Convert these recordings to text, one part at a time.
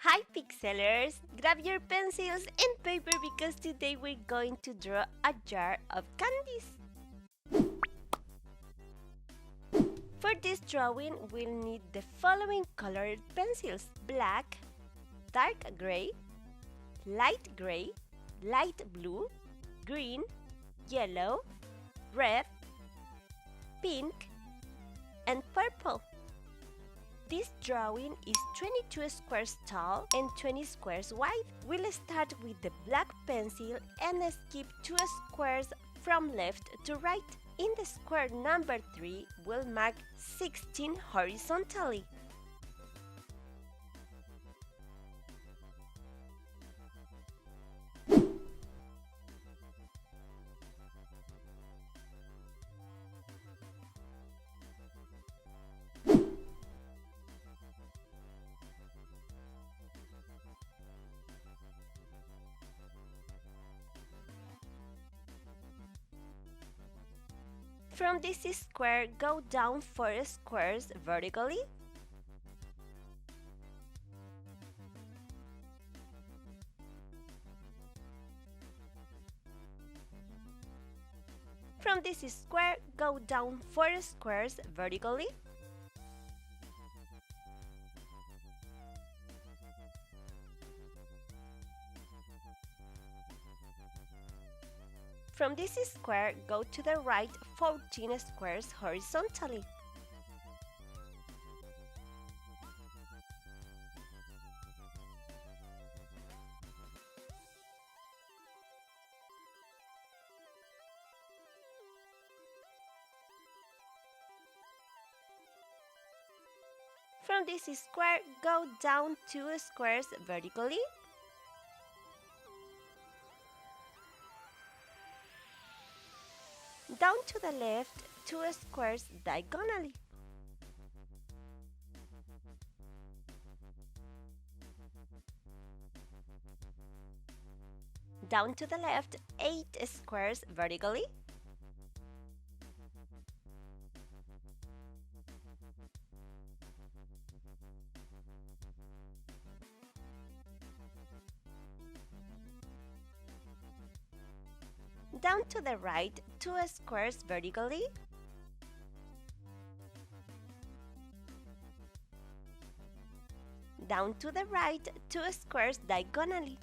Hi Pixelers! Grab your pencils and paper because today we're going to draw a jar of candies. For this drawing, we'll need the following colored pencils: black, dark gray, light gray, light blue, green, yellow, red, pink, and purple. This drawing is 22 squares tall and 20 squares wide. We'll start with the black pencil and skip 2 squares from left to right. In the square number 3, we'll mark 16 horizontally. From this square, go down 4 squares vertically. From this square, go down 4 squares vertically. From this square, go to the right 14 squares horizontally. From this square, go down 2 squares vertically. Down to the left 2 squares diagonally. Down to the left 8 squares vertically. Down to the right 2 squares vertically. Down to the right 2 squares diagonally.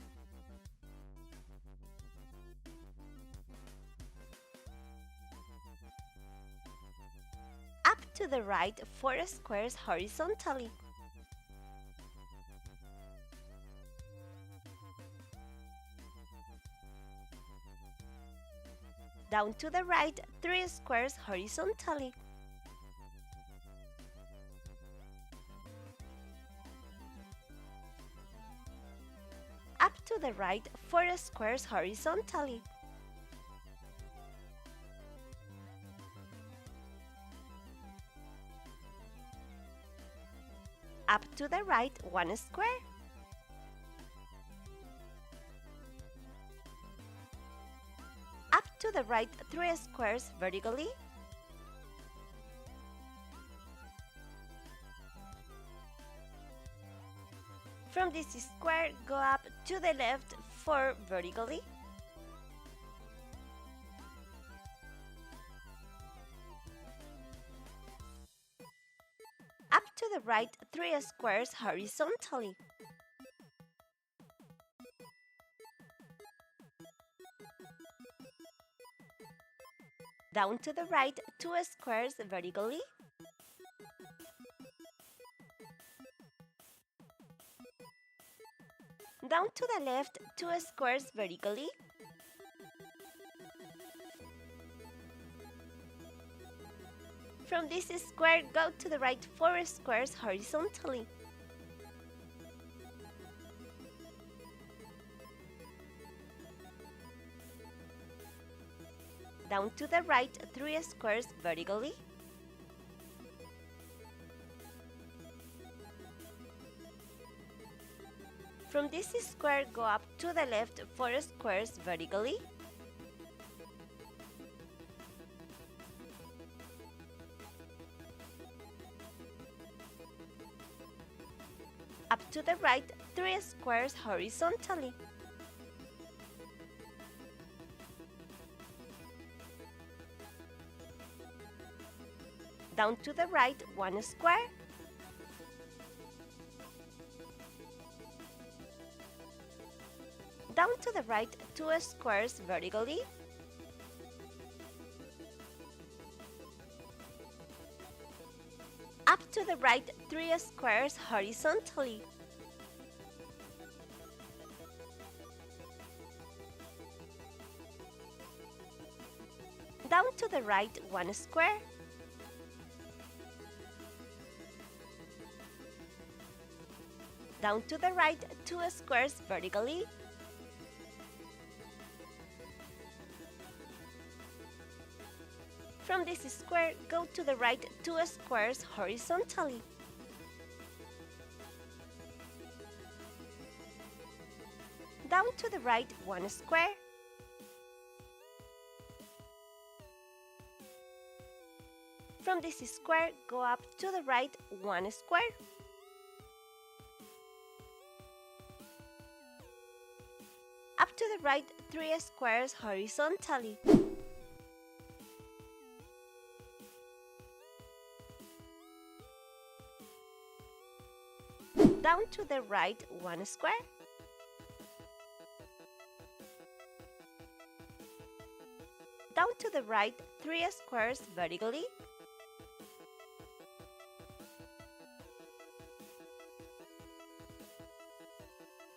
Up to the right 4 squares horizontally. Down to the right 3 squares horizontally. Up to the right 4 squares horizontally. Up to the right 1 square. Up to the right 3 squares vertically. From this square, go up to the left 4 vertically. Up to the right 3 squares horizontally. Down to the right 2 squares vertically. Down to the left 2 squares vertically. From this square, go to the right 4 squares horizontally. Down to the right 3 squares vertically. From this square, go up to the left 4 squares vertically. Up to the right 3 squares horizontally. Down to the right 1 square. Down to the right 2 squares vertically. Up to the right 3 squares horizontally. Down to the right 1 square. Down to the right 2 squares vertically. From this square, go to the right 2 squares horizontally. Down to the right 1 square. From this square, go up to the right 1 square. Up to the right 3 squares horizontally. Down to the right 1 square. Down to the right 3 squares vertically.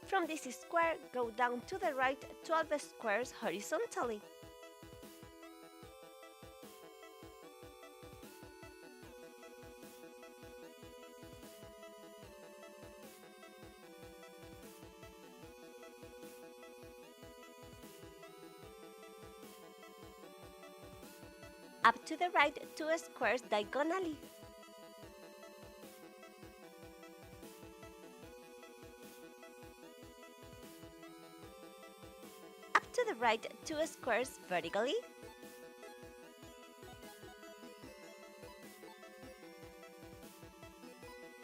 From this square, go down to the right 12 squares horizontally. Up to the right 2 squares diagonally. Up to the right 2 squares vertically.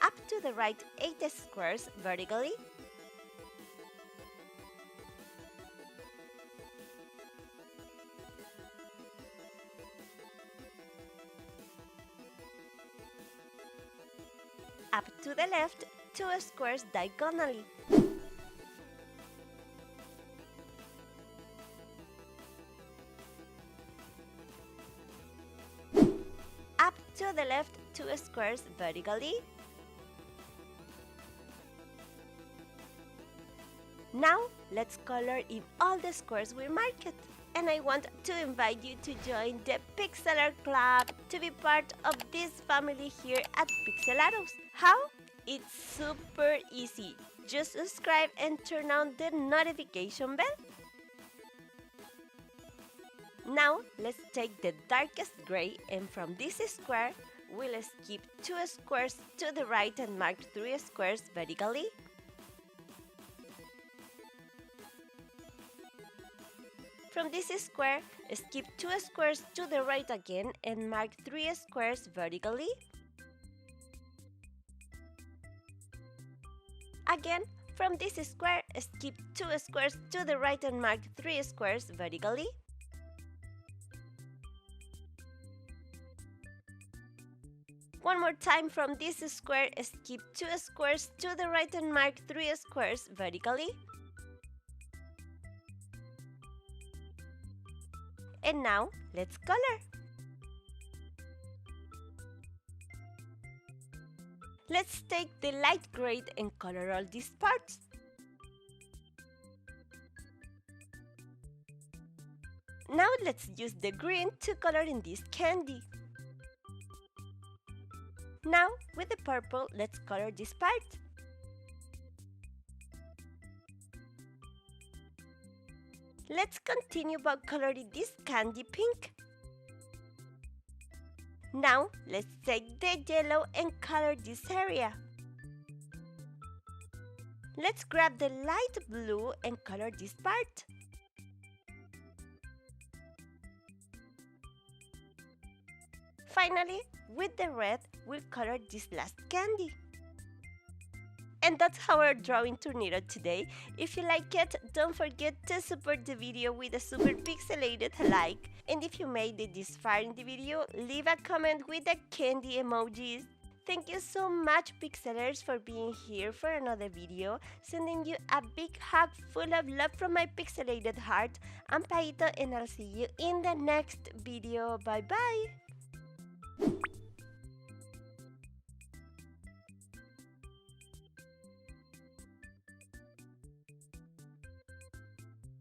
Up to the right 8 squares vertically. Up to the left 2 squares diagonally. Up to the left 2 squares vertically. Now let's color in all the squares we marked. And I want to invite you to join the Pixeler Club to be part of this family here at Pixelados. How? It's super easy. Just subscribe and turn on the notification bell. Now let's take the darkest gray, and from this square we'll skip 2 squares to the right and mark 3 squares vertically. From this square, skip 2 squares to the right again and mark 3 squares vertically. Again, from this square, skip 2 squares to the right and mark 3 squares vertically. One more time, from this square, skip 2 squares to the right and mark 3 squares vertically. And now, let's color. Let's take the light gray and color all these parts. Now let's use the green to color in this candy. Now, with the purple, let's color this part. Let's continue by coloring this candy pink. Now, let's take the yellow and color this area. Let's grab the light blue and color this part. Finally, with the red, we'll color this last candy. And that's how our drawing turned out today. If you like it, don't forget to support the video with a super pixelated like. And if you made it this far in the video, leave a comment with the candy emojis. Thank you so much, Pixelers, for being here for another video. Sending you a big hug full of love from my pixelated heart. I'm Paito, and I'll see you in the next video. Bye bye!